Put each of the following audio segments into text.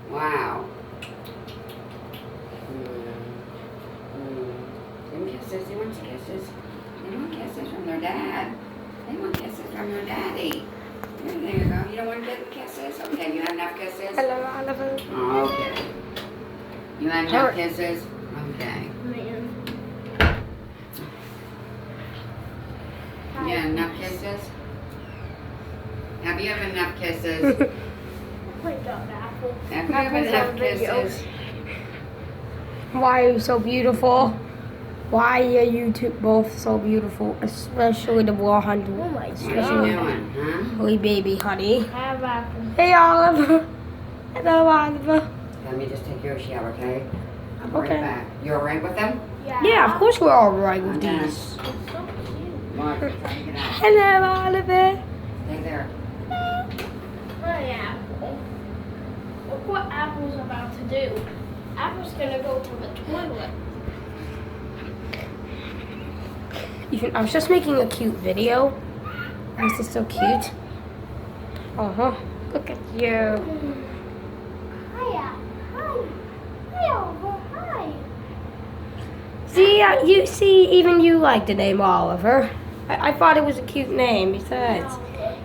Wow. Give him kisses. He wants kisses. They want kisses from their dad. They want kisses from their daddy. There you go. You don't want to get kisses? Okay, you have enough kisses? Hello, Oliver. Okay. You have enough kisses? Okay. Man. You have enough kisses? Have you have enough kisses? Oh my God, Apple. Have you have enough kisses? Why are you so beautiful? Why are you two both so beautiful? Especially the blonde. Oh my What are you doing, huh? Hey, baby, honey. Have Apple. Hey, Oliver. Hello, Oliver. Let me just take your shower, okay? I'll be Okay. right back. You alright with them? Yeah, of course we're all right with Okay. these. It's so cute. Mark, try to get out. Hello, Oliver. Stay there. Hey, Apple. Look what Apple's about to do. Apple's gonna go to the toilet. I was just making a cute video. This is so cute. Look at you. Hi, hi. Hi, Oliver. Hi. See, even you like the name Oliver. I thought it was a cute name. Besides,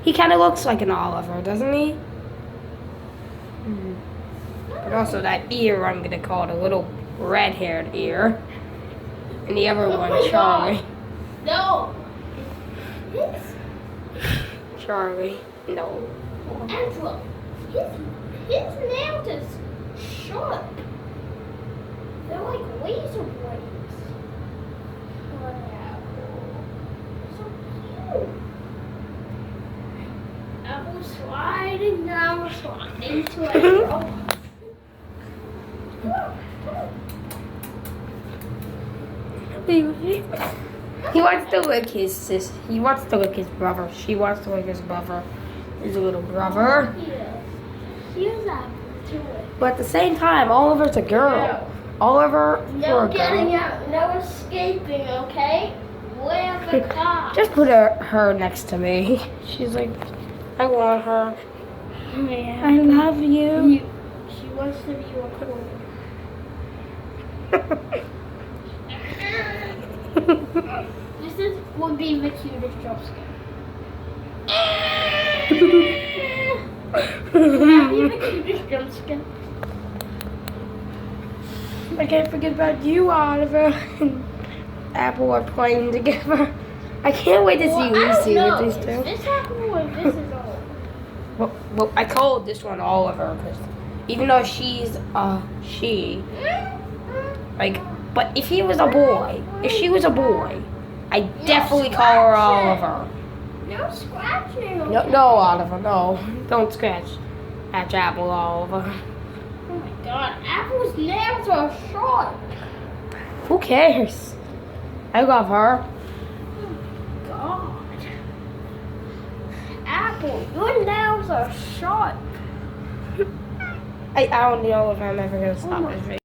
he kind of looks like an Oliver, doesn't he? But also that ear, I'm gonna call it a little red-haired ear, and the other one, my Charlie. God. No. This. Charlie, no. And look, his nails is sharp. They're like laser blades. So cute. Apple sliding down the slide into a He wants to lick his sis. He wants to lick his brother. She wants to lick his brother. His little brother. Here's Apple to it. But at the same time, Oliver's a girl. Oliver, No you're a getting girl. out, no escaping, okay? Where's the car? Just put her next to me. She's like, I want her. Yeah. I love you. She wants to be your queen. This would be the cutest job scare. That'd be the cutest jump scare. I can't forget about you, Oliver. And Apple are playing together. I can't wait to see you see with these two. Is this Apple or this is all? Well, I called this one Oliver because even though she's she, like, but if he was a boy, if she was a boy, I definitely call her Oliver. No scratching. No, Oliver, no, don't scratch Apple, Oliver. Oh my God, Apple's nails are sharp. Who cares? I love her. God. Apple, your nails are sharp. I don't know if I'm ever gonna stop this video.